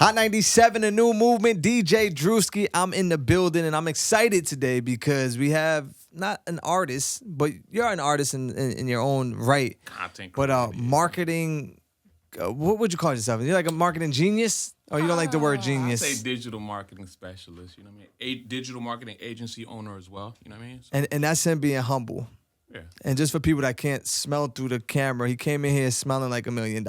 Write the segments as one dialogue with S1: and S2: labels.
S1: Hot 97, a new movement, DJ Drewski. I'm in the building, and I'm excited today because we have not an artist, but you're an artist in your own right.
S2: Content
S1: but
S2: creator,
S1: marketing, what would you call yourself? You're like a marketing genius? Or you don't like the word genius?
S2: I say digital marketing specialist, you know what I mean? A digital marketing agency owner as well, you know what I mean? So,
S1: And that's him being humble.
S2: yeah.
S1: And just for people that can't smell through the camera, he came in here smelling like $1 million,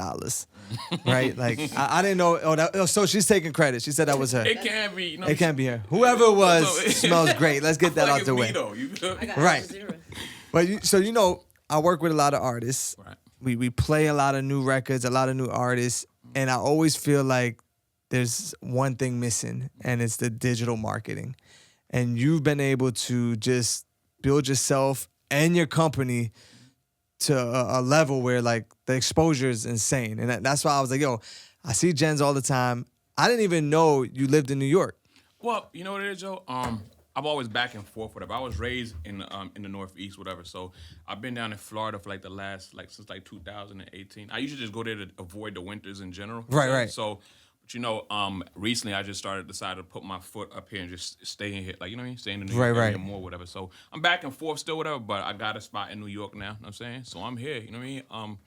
S1: right? Like I didn't know. So she's taking credit. She said that was her.
S2: It can't be, you know.
S1: It can't be her. Whoever it was
S2: So-
S1: smells great. Let's get that
S2: like
S1: out
S2: it's
S1: the
S2: me,
S1: way.
S2: though, you feel?
S3: I got
S1: Right.
S3: 0.
S1: But I work with a lot of artists.
S2: Right.
S1: We play a lot of new records, a lot of new artists, and I always feel like there's one thing missing, and it's the digital marketing. And you've been able to just build yourself and your company to a level where like the exposure is insane. And that's why I was like, yo, I see Jens all the time. I didn't even know you lived in New York.
S2: Well, you know what it is, Joe? I'm always back and forth, whatever. I was raised in the Northeast, whatever. So I've been down in Florida for like the last, since 2018. I usually just go there to avoid the winters in general.
S1: Right.
S2: So, but recently I just decided to put my foot up here and just stay in here, like, you know what I mean? Stay in the New York area more, whatever. So I'm back and forth still, whatever, but I got a spot in New York now, you know what I'm saying? So I'm here, you know what I mean?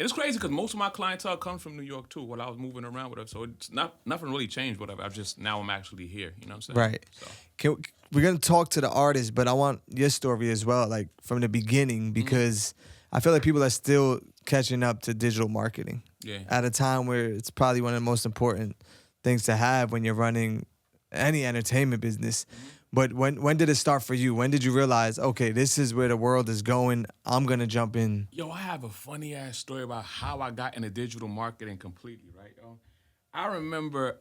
S2: It's crazy because most of my clientele comes from New York too while I was moving around, whatever. So it's nothing really changed, whatever. Now I'm actually here, you know what I'm saying?
S1: Right.
S2: So.
S1: We're going to talk to the artist, but I want your story as well, like from the beginning, because I feel like people are still catching up to digital marketing.
S2: Yeah.
S1: At a time where it's probably one of the most important things to have when you're running any entertainment business. But when did it start for you? When did you realize, okay, this is where the world is going, I'm going to jump in?
S2: Yo, I have a funny-ass story about how I got into digital marketing completely, right, yo? I remember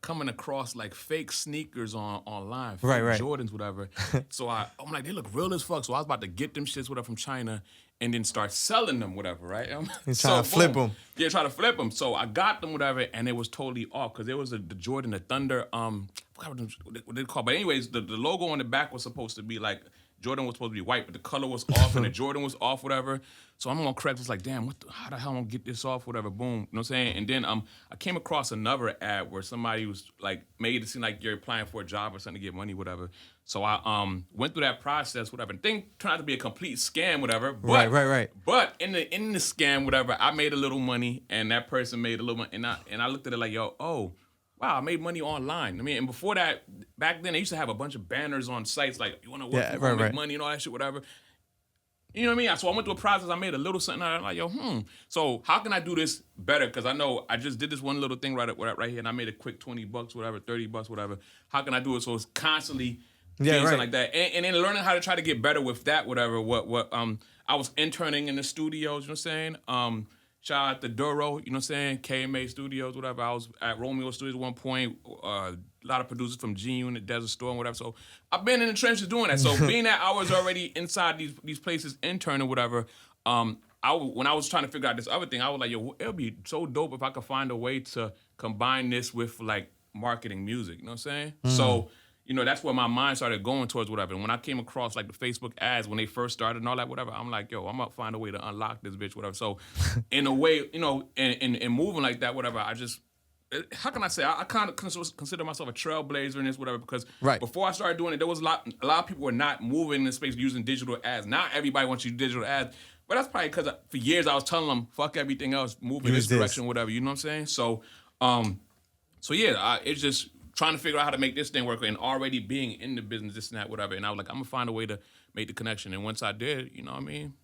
S2: coming across like fake sneakers online, fake
S1: Right.
S2: Jordans, whatever. So I'm like, they look real as fuck. So I was about to get them shits, whatever, from China and then start selling them, whatever, right?
S1: You're trying to flip them.
S2: Yeah, try to flip them. So I got them, whatever, and it was totally off because there was the Jordan, the Thunder, I forgot what they call. But anyways, the logo on the back was supposed to be like, Jordan was supposed to be white, but the color was off and the Jordan was off, whatever. So I'm on Craigslist like, damn, how the hell am I gonna get this off, whatever, boom. You know what I'm saying? And then I came across another ad where somebody was like, made it seem like you're applying for a job or something to get money, whatever. So I went through that process, whatever. And thing turned out to be a complete scam, whatever. But,
S1: Right.
S2: But in the scam, whatever, I made a little money and that person made a little money. And I looked at it like, yo, wow, I made money online. I mean, and before that, back then, they used to have a bunch of banners on sites like, you want to work, you want to make money and all that shit, whatever. You know what I mean? So I went through a process. I made a little something out of it. Like, yo, So how can I do this better? Because I know I just did this one little thing right here, and I made a quick $20, whatever, $30, whatever. How can I do it so it's constantly doing something like that? And then learning how to try to get better with that, whatever. I was interning in the studios, you know what I'm saying? Shout out to Duro, you know what I'm saying? KMA Studios, whatever. I was at Romeo Studios at one point. A lot of producers from G-Unit, Desert Storm, whatever. So I've been in the trenches doing that. So being that I was already inside these places interning, whatever, when I was trying to figure out this other thing, I was like, yo, it would be so dope if I could find a way to combine this with like marketing music, you know what I'm saying? So, you know, that's where my mind started going towards, whatever. And when I came across like the Facebook ads when they first started and all that, whatever, I'm like, yo, I'm gonna find a way to unlock this bitch, whatever. So in a way, you know, and moving like that, whatever, how can I say? I kind of consider myself a trailblazer in this, whatever, because before I started doing it, there was a lot of people were not moving in this space using digital ads. Not everybody wants you to do digital ads, but that's probably because for years I was telling them, fuck everything else, move in this direction, whatever, you know what I'm saying? So, it's just trying to figure out how to make this thing work and already being in the business, this and that, whatever. And I was like, I'm gonna find a way to make the connection. And once I did, you know what I mean?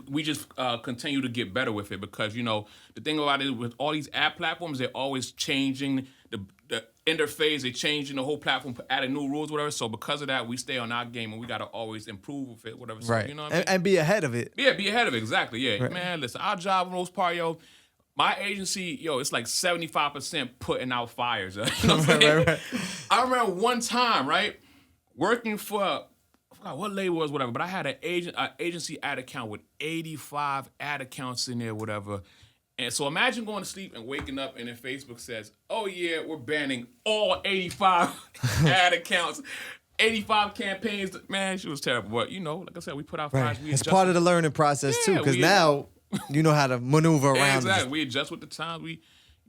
S2: We just continue to get better with it because, you know, the thing about it with all these ad platforms, they're always changing the interface, they're changing the whole platform, adding new rules, whatever. So because of that, we stay on our game and we got to always improve with it, whatever. So, you know what I mean?
S1: And be ahead of it.
S2: Yeah, be ahead of it, exactly, yeah. Right. Man, listen, our job for the most part, yo, my agency, it's like 75% putting out fires. You know what I'm saying? Right. I remember one time, right, working for, I forgot what label it was, whatever, but I had an agency ad account with 85 ad accounts in there, whatever. And so imagine going to sleep and waking up and then Facebook says, oh yeah, we're banning all 85 ad accounts. 85 campaigns. Man, she was terrible. But, like I said, we put out fires.
S1: It's part of the learning process, too, because now you know how to maneuver around.
S2: Exactly. We adjust with the times.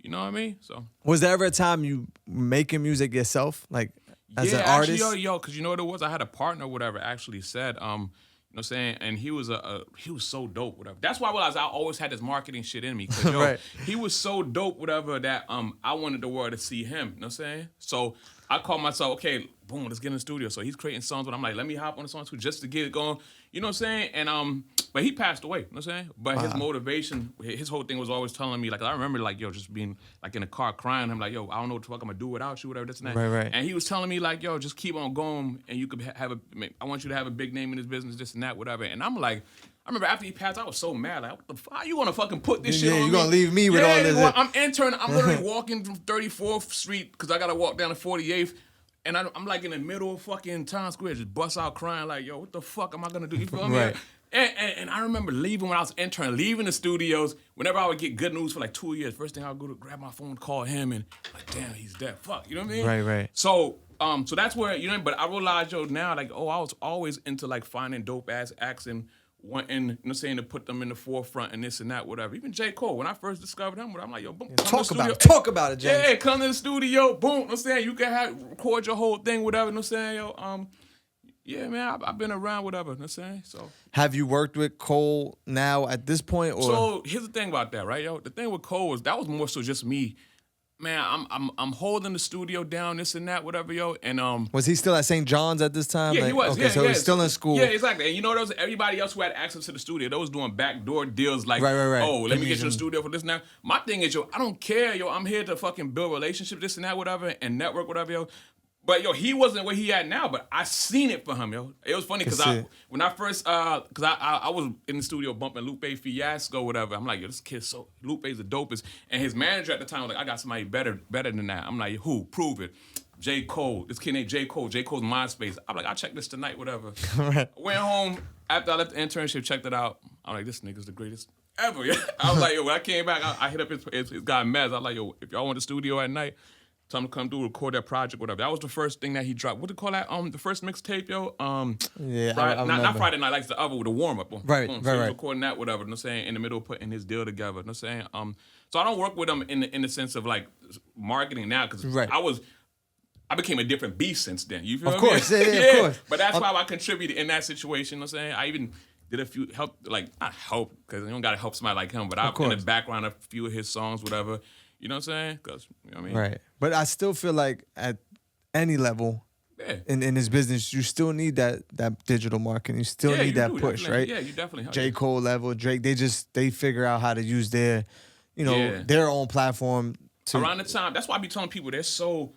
S2: You know what I mean? So
S1: Was there ever a time you making music yourself, like as an artist?
S2: actually, because you know what it was? I had a partner, whatever, actually said, you know what I'm saying? And he was he was so dope, whatever. That's why I realized I always had this marketing shit in me. Cause
S1: Right.
S2: he was so dope, whatever, that I wanted the world to see him. You know what I'm saying? So I called myself, okay, boom, let's get in the studio. So he's creating songs, but I'm like, let me hop on the song too, just to get it going. You know what I'm saying? And but he passed away, you know what I'm saying? But his motivation, his whole thing was always telling me, like, I remember, like, yo, just being, like, in a car crying. I'm like, yo, I don't know what the fuck I'm gonna do without you, whatever, this and that.
S1: Right.
S2: And he was telling me, like, yo, just keep on going, and you could I want you to have a big name in this business, this and that, whatever. And I'm like, I remember after he passed, I was so mad. Like, what the fuck? How you gonna fucking put this shit on me?
S1: You gonna leave me with all this?
S2: I'm interning. I'm literally walking from 34th Street, because I gotta walk down to 48th. And I'm like in the middle of fucking Times Square, just bust out crying like, yo, what the fuck am I gonna do? You feel me?
S1: Right.
S2: And I remember leaving when I was interning, leaving the studios. Whenever I would get good news for like 2 years, first thing I would go to grab my phone, call him, and like, damn, he's dead. Fuck, you know what I mean?
S1: Right.
S2: So that's where, you know, but I realized, yo, now, like, I was always into like finding dope ass acts and wanting, you know what I'm saying, to put them in the forefront and this and that, whatever. Even J. Cole, when I first discovered him, I'm like, yo, boom,
S1: Talk about it, James.
S2: Yeah, come to the studio, boom, you know what I'm saying? You can record your whole thing, whatever, you know what I'm saying, yo. Yeah, man, I've been around, whatever, you know what I'm saying? So
S1: Have you worked with Cole now at this point, or?
S2: So here's the thing about that, right, yo? The thing with Cole was that was more so just me. Man, I'm holding the studio down, this and that, whatever, yo. And
S1: Was he still at St. John's at this time?
S2: yeah, he was.
S1: Okay,
S2: yeah,
S1: so
S2: yeah.
S1: he's still in school.
S2: Yeah, exactly. And you know, there was everybody else who had access to the studio. They was doing backdoor deals like,
S1: Right.
S2: oh, let me get you the studio for this and that. My thing is, yo, I don't care, yo. I'm here to fucking build relationships, this and that, whatever, and network, whatever, yo. But yo, he wasn't where he at now, but I seen it for him, yo. It was funny because when I first, because I was in the studio bumping Lupe Fiasco, whatever. I'm like, yo, this kid Lupe's the dopest. And his manager at the time was like, I got somebody better than that. I'm like, who? Prove it. J. Cole. This kid named J. Cole. J. Cole's MySpace. I'm like, I'll check this tonight, whatever.
S1: Right.
S2: Went home after I left the internship, checked it out. I'm like, this nigga's the greatest ever. Yeah. I was like, yo, when I came back, I hit up his guy Mez. I was like, yo, if y'all want the studio at night, tell him to come through, record that project, whatever. That was the first thing that he dropped. What do you call that? The first mixtape, yo.
S1: Yeah,
S2: Friday,
S1: I
S2: not Friday Night, like the other with the warm up.
S1: Right.
S2: So he was recording that, whatever. You know what I'm saying? In the middle of putting his deal together. You know what I'm saying? So I don't work with him in the sense of like marketing now, because I became a different beast since then. You feel me?
S1: Of course, yeah, of course.
S2: But that's why I contributed in that situation. You know what I'm saying? I even did a few not help, because you don't gotta help somebody like him, but I'm in the background of a few of his songs, whatever. You know what I'm saying? Because, you know what I mean?
S1: Right. But I still feel like at any level in this business, you still need that digital marketing. You still need that push,
S2: definitely.
S1: right?
S2: Yeah, you definitely.
S1: J. Cole level, Drake, they figure out how to use their, their own platform to.
S2: Around the time, that's why I be telling people they're so,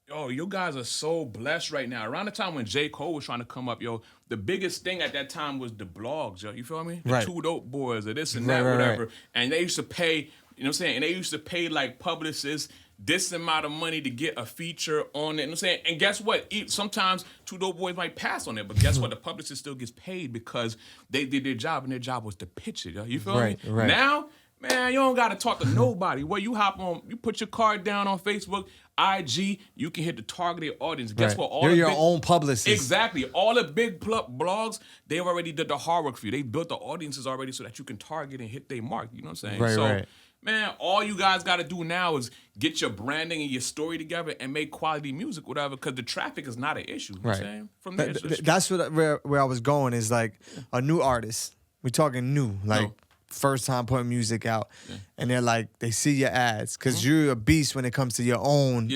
S2: yo, you guys are so blessed right now. Around the time when J. Cole was trying to come up, yo, the biggest thing at that time was the blogs, yo. You feel me? The Two Dope Boys or this and that, whatever. Right. And they used to pay. You know what I'm saying? And they used to pay like publicists this amount of money to get a feature on it. You know what I'm saying? And guess what? Sometimes Two Dope Boys might pass on it, but guess what? The publicist still gets paid because they did their job, and their job was to pitch it. Yo. You feel me?
S1: Right.
S2: Now, man, you don't got to talk to nobody. Well, you hop on, you put your card down on Facebook, IG, you can hit the targeted audience. Guess what?
S1: You're your own publicist.
S2: Exactly. All the big blogs, they've already did the hard work for you. They built the audiences already so that you can target and hit their mark. You know what I'm saying?
S1: Right.
S2: Man, all you guys got to do now is get your branding and your story together and make quality music, whatever, because the traffic is not an issue. You know what I'm saying? From there,
S1: that's where I was going, is like a new artist. We're talking new, like first time putting music out. Yeah. And they're like, they see your ads, because you're a beast when it comes to your own,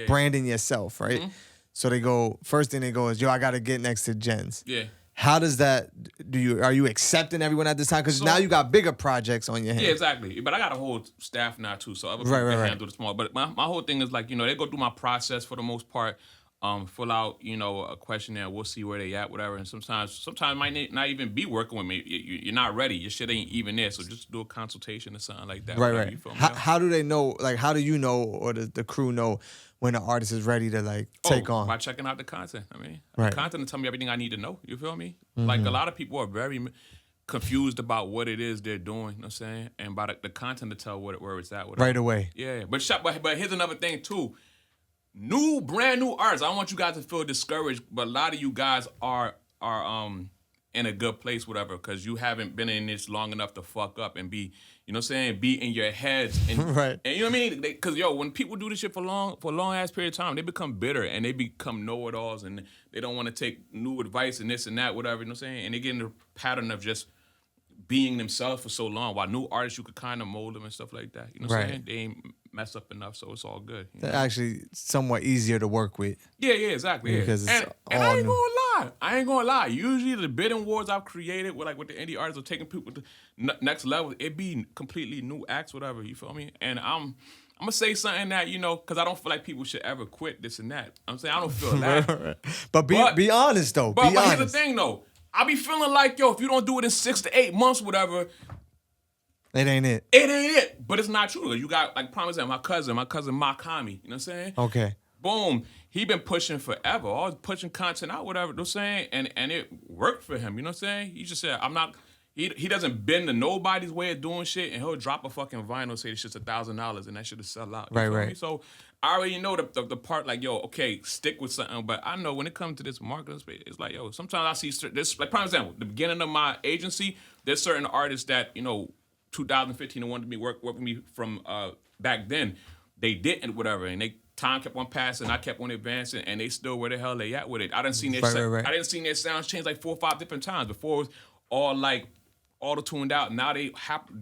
S1: branding yourself, right? Mm-hmm. So first thing they go is, yo, I got to get next to Jens.
S2: Yeah.
S1: How does that, are you accepting everyone at this time? Because now you got bigger projects on your hands.
S2: Yeah, exactly. But I got a whole staff now too, so other people can handle the small. But my whole thing is like, they go through my process for the most part, fill out, a questionnaire, we'll see where they at, whatever. And sometimes might not even be working with me. You're not ready. Your shit ain't even there. So just do a consultation or something like that.
S1: Right. You feel me? How do they know, like, how do you know, or the crew know when an artist is ready to like take on?
S2: By checking out the content. I mean, the content will tell me everything I need to know. You feel me? Mm-hmm. Like a lot of people are very confused about what it is they're doing. You know what I'm saying? And by the content to tell where it's at. Whatever.
S1: Right away.
S2: Yeah, but here's another thing too. Brand new artists. I don't want you guys to feel discouraged, but a lot of you guys are in a good place, whatever, because you haven't been in this long enough to fuck up and be, you know what I'm saying, be in your heads and
S1: Right.
S2: and you know what I mean? Because when people do this shit for a long ass period of time, they become bitter and they become know-it-alls and they don't want to take new advice and this and that, whatever, you know what I'm saying? And they get in a pattern of just being themselves for so long. While new artists, you could kind of mold them and stuff like that. You know what I'm saying? They ain't mess up enough, so it's all good. You know?
S1: They're actually somewhat easier to work with.
S2: Yeah, exactly. Yeah.
S1: Because it's
S2: and
S1: all
S2: I ain't
S1: new.
S2: I ain't gonna lie. Usually the bidding wars I've created with the indie artists or taking people to next level, it be completely new acts, whatever. You feel me? And I'm gonna say something that, you know, because I don't feel like people should ever quit this and that. I'm saying I don't feel that.
S1: But be honest though.
S2: But
S1: Be honest.
S2: here's the thing though. I be feeling like, yo, if you don't do it in 6 to 8 months, whatever,
S1: It ain't it.
S2: it ain't it. But it's not true. You got, like, promise that my cousin Makami, you know what I'm saying?
S1: Okay.
S2: Boom. He been pushing forever. Always pushing content out, whatever, you know what I'm saying? And it worked for him, you know what I'm saying? He just said, he doesn't bend to nobody's way of doing shit, and he'll drop a fucking vinyl, say this shit's $1,000, and that shit'll sell out. You feel me? So I already know the part, like, yo, okay, stick with something, but I know when it comes to this marketing space, it's like, yo, sometimes I see this, like, prime example, the beginning of my agency, there's certain artists that, you know, 2015 and wanted me work with me from back then. They didn't, whatever, and time kept on passing, I kept on advancing, and they still where the hell they at with it. I didn't see I didn't see their sounds change like 4 or 5 different times. Before it was all like auto-tuned out. Now they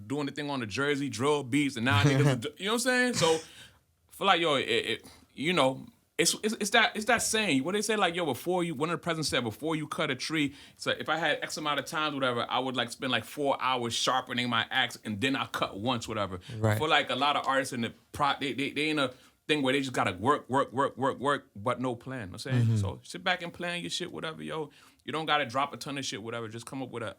S2: doing the thing on the Jersey drill beats, and now they just, you know what I'm saying? So I feel like, yo, you know, it's that saying. What they say, like, yo, one of the presidents said, before you cut a tree, so if I had X amount of times, whatever, I would like spend like 4 hours sharpening my axe, and then I cut once, whatever.
S1: Right.
S2: For like a lot of artists in the they in a thing where they just gotta work, but no plan. You know what I'm saying? So sit back and plan your shit, whatever, yo. You don't gotta drop a ton of shit, whatever. Just come up with a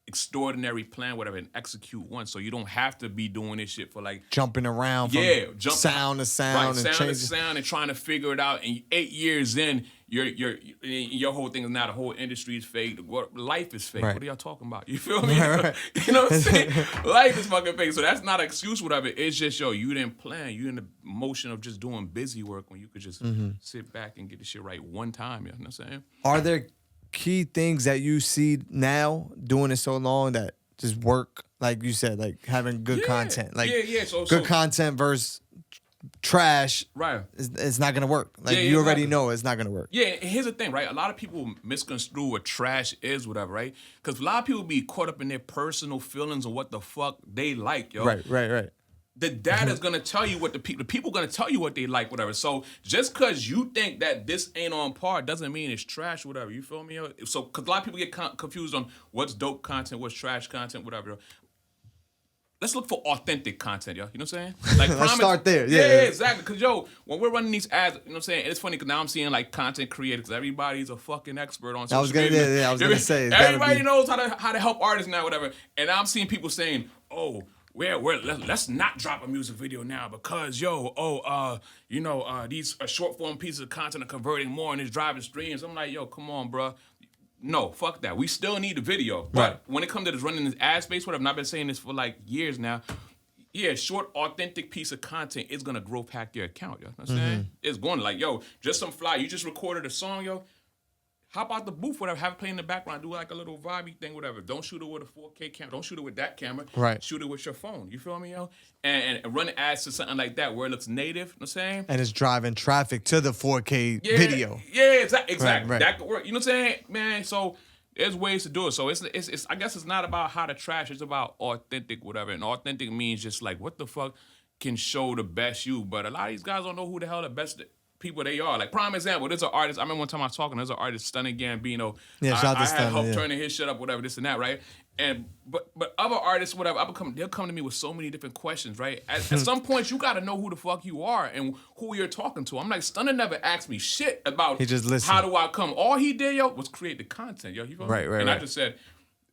S2: extraordinary plan, whatever, and execute one. So you don't have to be doing this shit for like
S1: jumping around from sound to sound,
S2: right,
S1: and
S2: sound to sound, and trying to figure it out. And 8 years in, your whole thing is now the whole industry is fake. Life is fake.
S1: Right.
S2: What are y'all talking about? You feel me? Right. You know what I'm saying? Life is fucking fake. So that's not an excuse, whatever. It's just, yo, you didn't plan. You in the motion of just doing busy work when you could just sit back and get the shit right one time. You know what I'm saying?
S1: Are there key things that you see now doing it so long that just work, like you said, like having good content, like
S2: So,
S1: good content versus trash,
S2: right?
S1: It's not gonna work. Like you already know it's not gonna work.
S2: Yeah, and here's the thing, right? A lot of people misconstrue what trash is, whatever, right? Because a lot of people be caught up in their personal feelings of what the fuck they like, yo.
S1: Right.
S2: The data's gonna tell you what the people gonna tell you what they like, whatever. So just cause you think that this ain't on par doesn't mean it's trash, whatever. You feel me? So cause a lot of people get confused on what's dope content, what's trash content, whatever. Let's look for authentic content, yo. You know what I'm saying? Like,
S1: let's start there.
S2: Yeah, exactly. Cause yo, when we're running these ads, you know what I'm saying? And it's funny cause now I'm seeing like content creators. Everybody's a fucking expert on social media.
S1: I was gonna say
S2: everybody knows how to help artists now, whatever. And I'm seeing people saying, oh, let's not drop a music video now because these short form pieces of content are converting more and it's driving streams. I'm like, yo, come on, bro. No, fuck that. We still need the video. But when it comes to this running this ad space, whatever, and I've been saying this for like years now. Yeah, short, authentic piece of content is gonna growth hack your account, yo. You know what I'm saying? It's going to like, yo, just some fly. You just recorded a song, yo. Hop out the booth, whatever, have it play in the background, do like a little vibey thing, whatever. Don't shoot it with a 4K camera. Don't shoot it with that camera.
S1: Right.
S2: Shoot it with your phone. You feel me, yo? And run ads to something like that where it looks native, you know what I'm saying?
S1: And it's driving traffic to the 4K video.
S2: Yeah, exactly.
S1: Right.
S2: That could work. You know what I'm saying? Man, so there's ways to do it. So it's I guess it's not about how to trash, it's about authentic, whatever. And authentic means just like what the fuck can show the best you. But a lot of these guys don't know who the hell the best people they are. Like, prime example, there's an artist, I remember one time I was talking, there's an artist, Stunning Gambino.
S1: Yeah, shout out to Stunning.
S2: I had helped turning his shit up, whatever, this and that, right? And but other artists, whatever, they'll come to me with so many different questions, right? At some point, you gotta know who the fuck you are and who you're talking to. I'm like, Stunner never asked me shit about
S1: he just listened.
S2: How do I come. All he did, yo, was create the content, yo. You feel me?
S1: Right.
S2: And I just said,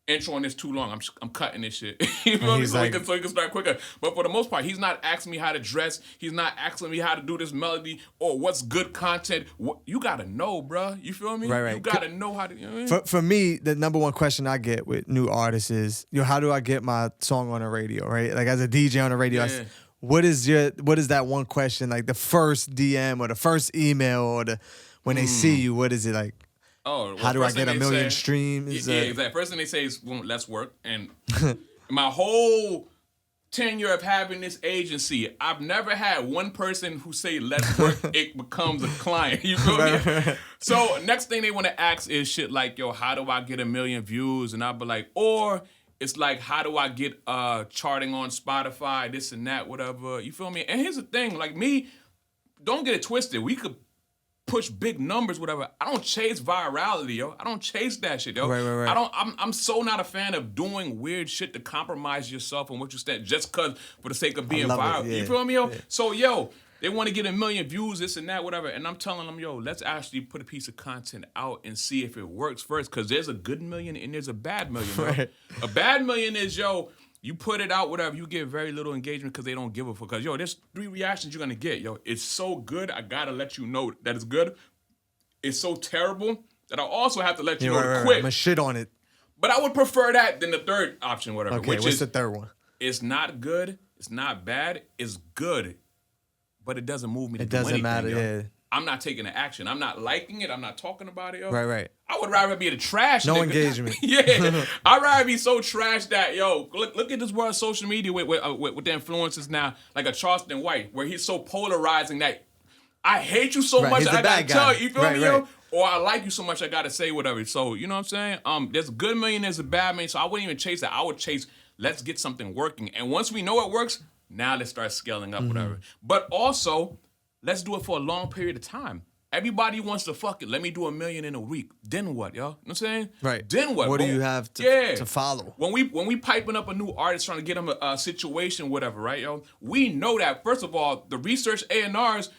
S2: intro on this too long. I'm cutting this shit. You feel me? So he can start quicker. But for the most part, he's not asking me how to dress. He's not asking me how to do this melody or what's good content. You gotta know, bro. You feel me?
S1: Right.
S2: You gotta know how to. You know what I mean?
S1: For me, the number one question I get with new artists is, how do I get my song on the radio? Right? Like as a DJ on the radio, what is that one question? Like the first DM or the first email or when they see you, what is it like?
S2: Oh, well,
S1: how do I
S2: first thing
S1: get a
S2: they
S1: million
S2: say-
S1: streams?
S2: Yeah, exactly. First thing they say is, well, let's work. And my whole tenure of having this agency, I've never had one person who say, let's work, it becomes a client. You feel me? So next thing they want to ask is shit like, yo, how do I get 1 million views? And I'll be like, or it's like, how do I get charting on Spotify, this and that, whatever. You feel me? And here's the thing, like me, don't get it twisted. We could push big numbers, whatever. I don't chase virality, yo. I don't chase that shit, yo.
S1: Right.
S2: I'm so not a fan of doing weird shit to compromise yourself and what you stand just cause for the sake of being
S1: love it,
S2: viral.
S1: yeah.
S2: You feel me, yo?
S1: Yeah.
S2: So, yo, they want to get 1 million views, this and that, whatever. And I'm telling them, yo, let's actually put a piece of content out and see if it works first. Cause there's a good million and there's a bad million. Yo.
S1: Right.
S2: A bad million is, yo, you put it out, whatever, you get very little engagement because they don't give a fuck. Because, yo, there's 3 reactions you're going to get, yo. It's so good, I got to let you know that it's good. It's so terrible that I also have to let you know to
S1: I'm
S2: quit.
S1: gonna shit on it.
S2: But I would prefer that than the third option, whatever.
S1: Okay,
S2: which
S1: what's
S2: is,
S1: the third one?
S2: it's not good, it's not bad, it's good. But it doesn't move me to
S1: It
S2: do
S1: doesn't
S2: anything,
S1: matter,
S2: yo.
S1: yeah.
S2: I'm not taking the action. I'm not liking it. I'm not talking about it, yo.
S1: Right.
S2: I would rather be the trash
S1: No
S2: nigga.
S1: engagement.
S2: Yeah. I'd rather be so trash that, yo, look at this world of social media with the influencers now, like a Charleston White, where he's so polarizing that I hate you so
S1: Right,
S2: much
S1: he's
S2: that
S1: the
S2: I gotta
S1: bad
S2: tell
S1: guy.
S2: you, you feel
S1: Right,
S2: me,
S1: right.
S2: yo? Or I like you so much I gotta say whatever. So, you know what I'm saying? There's a good million, there's a bad million. So I wouldn't even chase that. I would chase, let's get something working. And once we know it works, now let's start scaling up, whatever. But also, let's do it for a long period of time. Everybody wants to fuck it. Let me do 1 million in a week. Then what, yo? You know what I'm saying?
S1: Right.
S2: Then what?
S1: What do
S2: Well,
S1: you have to follow?
S2: When we piping up a new artist trying to get them a situation, whatever, right, yo? We know that, first of all, the research A&Rs,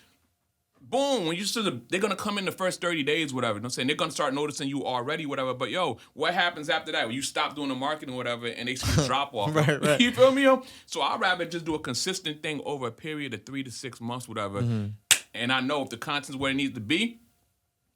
S2: boom, when you they're gonna come in the first 30 days, whatever. You know what I'm saying? They're gonna start noticing you already, whatever. But yo, what happens after that? When you stop doing the marketing, whatever, and they see drop off.
S1: Right.
S2: You feel me, yo? So I'd rather just do a consistent thing over a period of 3 to 6 months, whatever. And I know if the content's where it needs to be,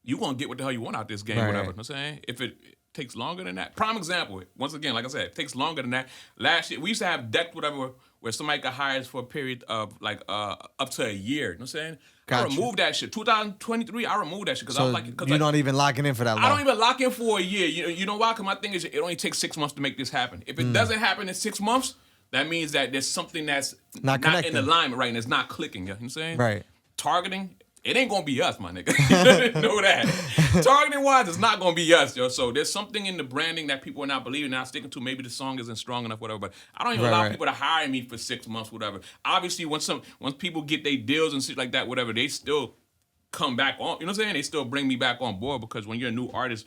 S2: you're gonna get what the hell you want out this game,
S1: Right.
S2: whatever. You know what I'm saying? If it takes longer than that. Prime example, once again, like I said, it takes longer than that. Last year, we used to have decked whatever where somebody got hired for a period of like up to a year. You know what I'm saying?
S1: Gotcha.
S2: I removed that shit. 2023, I removed that shit because I
S1: So
S2: was like,
S1: you're not even locking in for that long.
S2: I don't even lock in for a year. You know why? Because my thing is, it only takes 6 months to make this happen. If it doesn't happen in 6 months, that means that there's something that's
S1: Not
S2: in
S1: connecting.
S2: alignment, right? And it's not clicking. You know what I'm saying?
S1: Right.
S2: Targeting, it ain't gonna be us, my nigga. You know that. Targeting wise, it's not gonna be us, yo. So there's something in the branding that people are not believing, not sticking to. Maybe the song isn't strong enough, whatever. But I don't even allow people to hire me for 6 months, whatever. Obviously, once people get their deals and shit like that, whatever, they still come back on. You know what I'm saying? They still bring me back on board because when you're a new artist,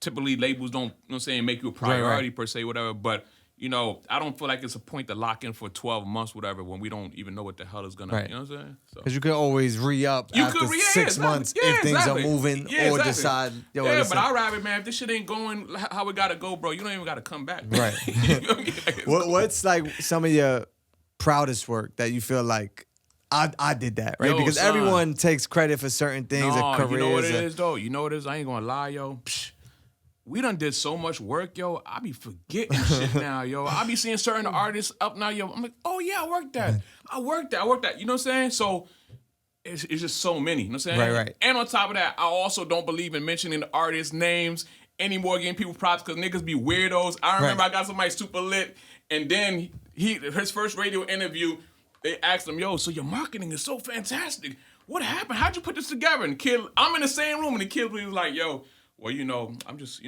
S2: typically labels don't, you know what I'm saying, make you a priority per se, whatever. But you know, I don't feel like it's a point to lock in for 12 months, whatever, when we don't even know what the hell is gonna.
S1: Right.
S2: You know what I'm saying? So.
S1: Because you could always re-up after 6 months if things are moving or decide, yo,
S2: yeah,
S1: listen.
S2: but I'd rather, man, if this shit ain't going how it gotta go, bro, you don't even gotta come back.
S1: Right. What's like some of your proudest work that you feel like I did that, right?
S2: Yo,
S1: because
S2: son.
S1: everyone takes credit for certain things,
S2: No,
S1: or careers.
S2: you know what it
S1: or-
S2: is, though? You know what it is? I ain't gonna lie, yo. Psh, we done did so much work, yo. I be forgetting shit now, yo. I be seeing certain artists up now, yo. I'm like, oh, yeah, I worked that. I worked that. You know what I'm saying? So it's just so many. You know what I'm saying?
S1: Right.
S2: And on top of that, I also don't believe in mentioning the artists' names anymore, giving people props because niggas be weirdos. I remember I got somebody super lit, and then his first radio interview, they asked him, yo, so your marketing is so fantastic. What happened? How'd you put this together? And the kid, I'm in the same room, and the kid was like, yo, well, you know, I'm just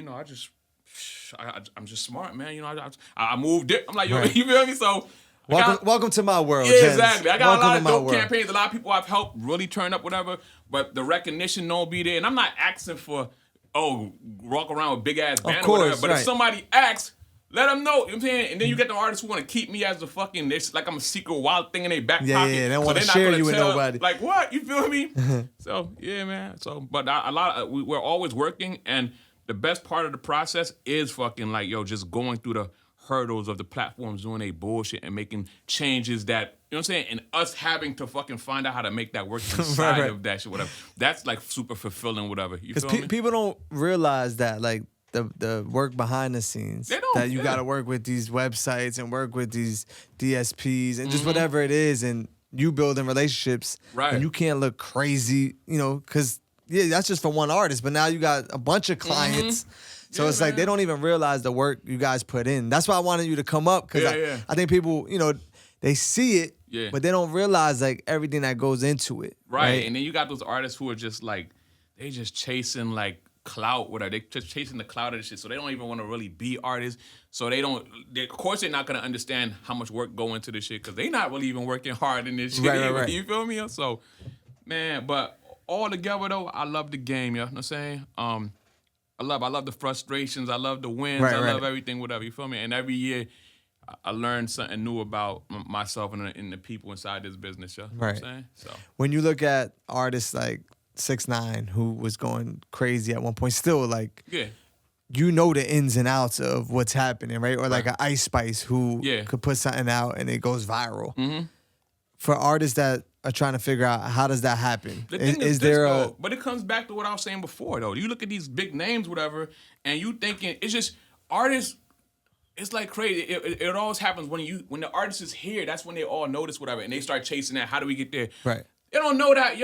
S2: smart, man. You know, I moved it. I'm like, yo, you feel me? So
S1: Welcome to my world.
S2: yeah,
S1: gents.
S2: exactly. I got
S1: Welcome
S2: a lot
S1: to
S2: of
S1: my
S2: dope
S1: world.
S2: campaigns. A lot of people I've helped really turn up, whatever. But the recognition don't be there. And I'm not asking for, walk around with big ass banner,
S1: course,
S2: whatever. But
S1: right.
S2: if somebody asks, let them know. You know what I'm saying? And then you get the artists who want to keep me as the fucking, like I'm a secret wild thing in their back
S1: Yeah,
S2: pocket.
S1: yeah, they don't
S2: So
S1: wanna
S2: they're not
S1: share
S2: gonna
S1: you with
S2: tell,
S1: nobody.
S2: Like what? You feel me? So yeah, man. So, but we're always working, and the best part of the process is fucking like, yo, just going through the hurdles of the platforms doing a bullshit and making changes that, you know what I'm saying? And us having to fucking find out how to make that work inside
S1: Right.
S2: of that shit, whatever. That's like super fulfilling, whatever. You
S1: Because
S2: feel me?
S1: people don't realize that, like, the work behind the scenes.
S2: They don't,
S1: that you
S2: yeah.
S1: got to work with these websites and work with these DSPs and
S2: Mm-hmm.
S1: just whatever it is. And you building relationships.
S2: Right.
S1: And you can't look crazy, you know, because, yeah, that's just for one artist. But now you got a bunch of clients. So
S2: Yeah,
S1: it's like
S2: man.
S1: they don't even realize the work you guys put in. That's why I wanted you to come up because
S2: Yeah.
S1: I think people, they see it,
S2: Yeah.
S1: but they don't realize like everything that goes into it.
S2: Right. And then you got those artists who are just like, they just chasing like clout, whatever. They just chasing the clout of the shit. So they don't even want to really be artists. So of course they're not going to understand how much work go into this shit because they not really even working hard in this shit.
S1: Right.
S2: You feel me? So, man, but all together though, I love the game, you know what I'm saying? I love the frustrations. I love the wins. I love everything, whatever. You feel me? And every year, I learn something new about myself and the people inside this business. You know what I'm saying? So
S1: when you look at artists like 6ix9ine, who was going crazy at one point, still like you know the ins and outs of what's happening, right? Or like an Ice Spice who could put something out and it goes viral.
S2: Mm-hmm.
S1: For artists that are trying to figure out how does that happen?
S2: The thing is there though, but it comes back to what I was saying before though. You look at these big names, whatever, and you thinking it's just artists. It's like crazy. It always happens when the artist is here. That's when they all notice whatever, and they start chasing that. How do we get there?
S1: Right.
S2: They don't know that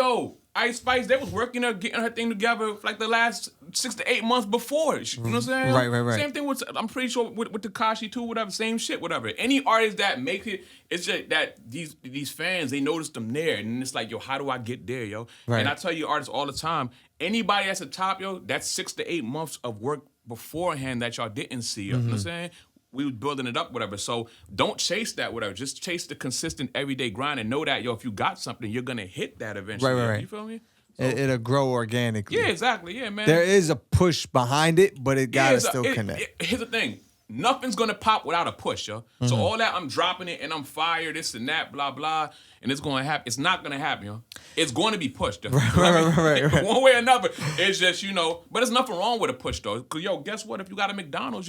S2: Ice Spice. They was working her, getting her thing together for like the last 6 to 8 months before. You know what I'm saying?
S1: Right.
S2: Same thing with I'm pretty sure with Tekashi too. Whatever. Same shit. Whatever. Any artist that make it, it's just that these fans they notice them there, and it's like how do I get there, yo?
S1: Right.
S2: And I tell you artists all the time. Anybody that's at top, that's 6 to 8 months of work beforehand that y'all didn't see. You know what I'm saying? We was building it up, whatever. So don't chase that, whatever. Just chase the consistent everyday grind and know that, if you got something, you're gonna hit that eventually.
S1: Right.
S2: You feel me? So,
S1: It'll grow organically.
S2: Yeah, exactly. Yeah, man.
S1: There is a push behind it, but it gotta still connect.
S2: Here's the thing. Nothing's gonna pop without a push, yo. So all that I'm dropping it and I'm fired, this and that, blah, blah, and it's gonna happen. It's not gonna happen, yo. It's going to be pushed.
S1: Right.
S2: One way or another. It's just, but there's nothing wrong with a push though. Cause guess what? If you got a McDonald's,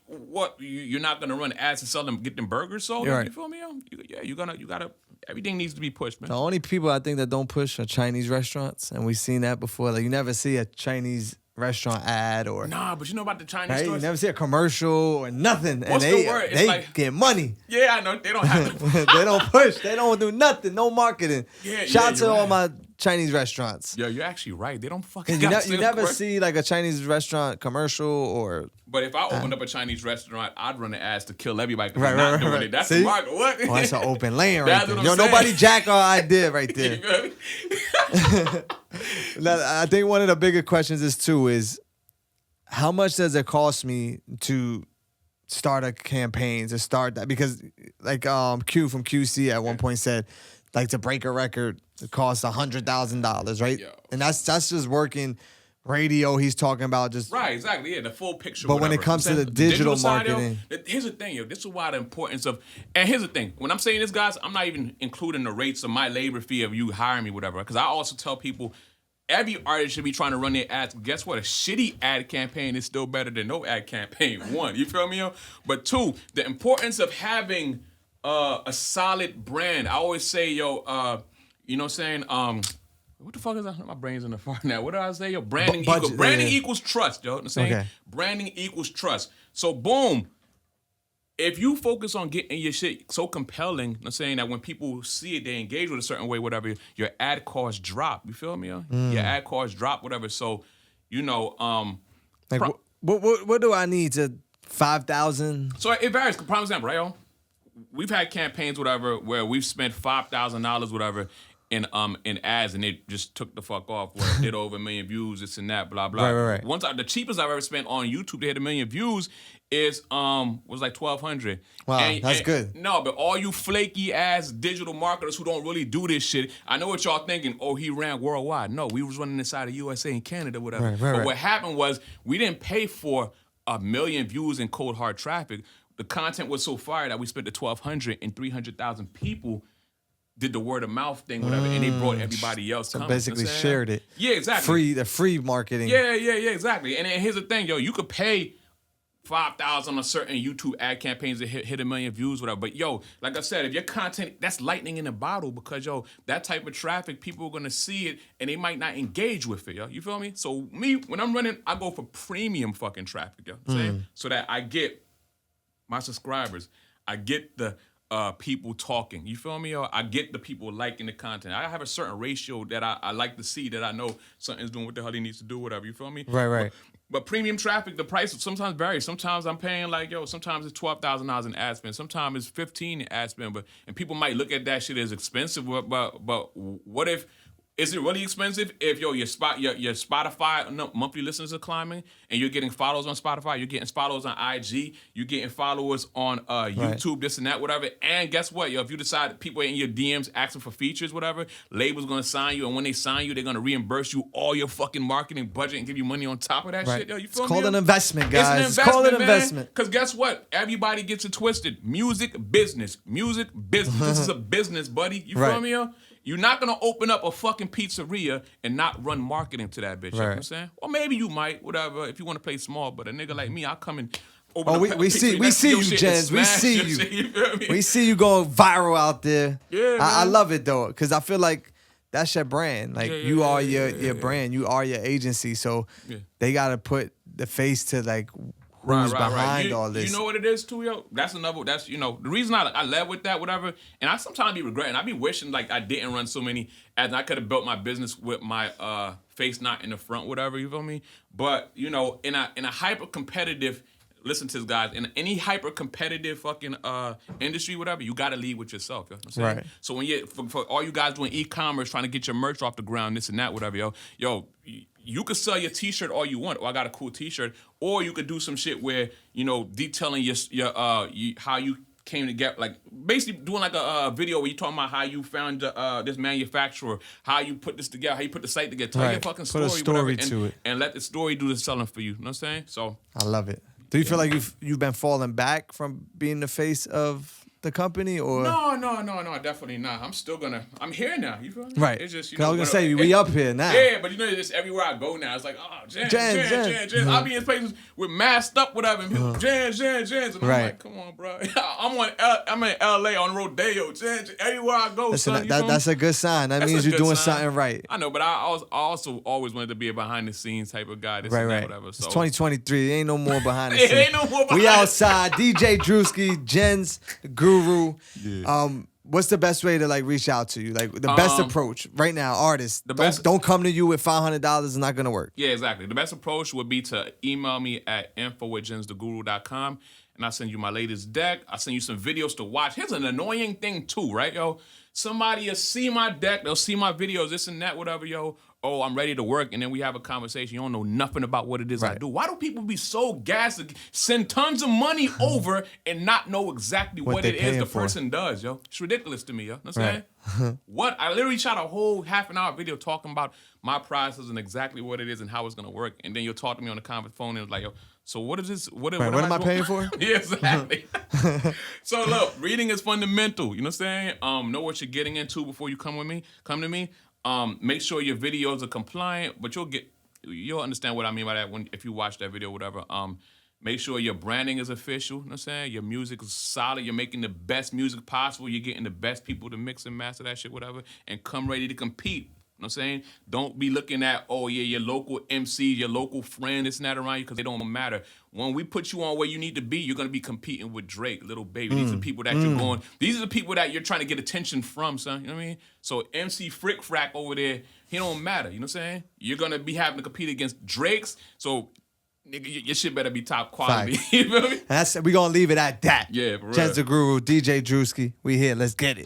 S2: what you're not gonna run ads and sell them, get them burgers sold.
S1: Right.
S2: You feel me, yo? You gotta. Everything needs to be pushed, man.
S1: The only people I think that don't push are Chinese restaurants, and we've seen that before. Like you never see a Chinese restaurant ad or
S2: but you know about the Chinese
S1: right?
S2: stores?
S1: You never see a commercial or nothing.
S2: What's
S1: and
S2: the word? It's
S1: they
S2: like,
S1: get money.
S2: Yeah, I know. They don't have to.
S1: They don't push. They don't do nothing. No marketing. Shout out to all my Chinese restaurants.
S2: Yo, you're actually right. They don't fucking.
S1: You never see like a Chinese restaurant commercial or.
S2: But if I opened up a Chinese restaurant, I'd run the ads to kill everybody.
S1: Right.
S2: That's
S1: see?
S2: the market. What?
S1: Oh, that's an open lane right there.
S2: Saying.
S1: Nobody jack our idea right there. I think one of the bigger questions is how much does it cost me to start a campaign, to start that? Because like Q from QC at one point said, like to break a record, it costs $100,000, right? And that's just working radio. He's talking about just
S2: right, exactly. Yeah, the full picture.
S1: But when it comes to the digital marketing,
S2: here's the thing, this is why the importance of. And here's the thing, when I'm saying this, guys, I'm not even including the rates of my labor fee of you hiring me, whatever. Because I also tell people. Every artist should be trying to run their ads. Guess what? A shitty ad campaign is still better than no ad campaign. One, you feel me? Yo? But two, the importance of having a solid brand. I always say, you know what I'm saying? What the fuck is that? My brain's in the far now. What did I say? Yo, branding equals trust, yo. You know what I'm saying?
S1: Okay.
S2: Branding equals trust. So boom. If you focus on getting your shit so compelling, I'm saying that when people see it, they engage with a certain way, whatever, your ad costs drop. You feel me? Yo? Your ad costs drop, whatever. So,
S1: like what do I need to 5,000?
S2: So it varies. Prime example, right, yo? We've had campaigns, whatever, where we've spent $5,000, whatever, in ads, and they just took the fuck off. Where did over 1 million views, this and that, blah blah.
S1: Right.
S2: The cheapest I've ever spent on YouTube to hit 1 million views is was like $1,200.
S1: Wow, that's good.
S2: No, but all you flaky ass digital marketers who don't really do this shit, I know what y'all thinking. Oh, he ran worldwide. No, we was running inside of USA and Canada, whatever. But what happened was we didn't pay for 1 million views in cold hard traffic. The content was so fire that we spent the $1,200 and 300,000 people did the word of mouth thing, whatever, and they brought everybody else.
S1: So basically shared it.
S2: Yeah, exactly.
S1: The free marketing.
S2: Yeah, exactly. And then here's the thing, yo, you could pay $5,000 on certain YouTube ad campaigns that hit 1 million views, whatever. But yo, like I said, if your content, that's lightning in a bottle because yo, that type of traffic, people are gonna see it and they might not engage with it, yo. You feel me? So me, when I'm running, I go for premium fucking traffic, yo. So that I get my subscribers, I get the people talking. You feel me? Or I get the people liking the content. I have a certain ratio that I like to see that I know something's doing what the hell he needs to do, whatever. You feel me?
S1: Right.
S2: But premium traffic, the price sometimes varies. Sometimes I'm paying like, sometimes it's $12,000 in ad spend. Sometimes it's $15,000 in ad spend. And people might look at that shit as expensive. But what if, is it really expensive if your Spotify monthly listeners are climbing and you're getting followers on Spotify, you're getting followers on IG, you're getting followers on YouTube, this and that, whatever. And guess what, if you decide people in your DMs asking for features, whatever, label's gonna sign you, and when they sign you, they're gonna reimburse you all your fucking marketing budget and give you money on top of that shit. You feel
S1: it's called an investment, guys.
S2: It's called an investment. Because guess what? Everybody gets it twisted. Music business. This is a business, buddy. You feel me, yo? You're not gonna open up a fucking pizzeria and not run marketing to that bitch. You know what I'm saying? Or maybe you might, whatever, if you want to play small. But a nigga like me, I'll come and open up
S1: we see you, Jens. We see you. We see you going viral out there.
S2: Yeah,
S1: I love it though, because I feel like that's your brand. Like you are your brand. You are your agency. So they gotta put the face to like who's behind all this.
S2: You know what it is too, yo? That's the reason I led with that, whatever. And I sometimes be regretting. I be wishing like I didn't run so many as I could have built my business with my face not in the front, whatever, you feel me? But, in a hyper competitive, listen to this, guys, in any hyper competitive fucking industry, whatever, you gotta lead with yourself, you know what I'm saying?
S1: Right.
S2: So when for all you guys doing e-commerce, trying to get your merch off the ground, this and that, whatever, yo, you could sell your t-shirt all you want. Oh, I got a cool t-shirt. Or you could do some shit where, detailing your how you came to get, like, basically doing like a video where you talking about how you found this manufacturer, how you put this together, how you put the site together. Tell your fucking story.
S1: Put a story
S2: whatever,
S1: to it.
S2: And let the story do the selling for you. You know what I'm saying? So
S1: I love it. Do you feel like you've been falling back from being the face of the company, or
S2: no, definitely not. I'm here now. You feel me?
S1: Right.
S2: It's just
S1: I was gonna say we up here now.
S2: Yeah, but it's everywhere I go now. It's like, oh, Jen. I'll be in places with masked up, whatever. And people, Jen. And I'm like, come on, bro. I'm in LA on Rodeo. Jen. Everywhere I go,
S1: listen, son. That's a good sign. That means you're doing something right.
S2: I know, but I also always wanted to be a behind the scenes type of guy. This and that, whatever. So.
S1: It's 2023. Ain't no more behind the scenes.
S2: Ain't no more behind
S1: we outside. DJ Drewski, Jens, the Guru. Yeah. What's the best way to like reach out to you? Like the best approach right now, artists. Don't come to you with $500. It's not gonna work.
S2: Yeah, exactly. The best approach would be to email me at info@jenstheguru.com, and I'll send you my latest deck. I'll send you some videos to watch. Here's an annoying thing too, right, yo? Somebody will see my deck, they'll see my videos, this and that, whatever, yo. Oh, I'm ready to work, and then we have a conversation. You don't know nothing about what it is I do. Why do people be so gassed to send tons of money over and not know exactly what it is the person does, yo? It's ridiculous to me, yo. You know what I'm saying? What? I literally shot a whole half-an-hour video talking about my process and exactly what it is and how it's gonna work, and then you'll talk to me on the phone and it's like, yo, so what is this? What
S1: am I paying for?
S2: Yeah, exactly. So look, reading is fundamental. You know what I'm saying? Know what you're getting into before you come to me. Make sure your videos are compliant, but you'll understand what I mean by that if you watch that video, whatever. Make sure your branding is official. You know what I'm saying? Your music is solid. You're making the best music possible. You're getting the best people to mix and master that shit, whatever, and come ready to compete. You know what I'm saying? Don't be looking at, your local MC, your local friend, this and that around you, because they don't matter. When we put you on where you need to be, you're going to be competing with Drake, Lil Baby. These are the people that these are the people that you're trying to get attention from, son. You know what I mean? So MC Frick Frack over there, he don't matter. You know what I'm saying? You're going to be having to compete against Drakes. So, nigga, your shit better be top quality. You feel me?
S1: We going to leave it at that.
S2: Yeah, for real.
S1: Jens the Guru, DJ Drewski. We here. Let's get it.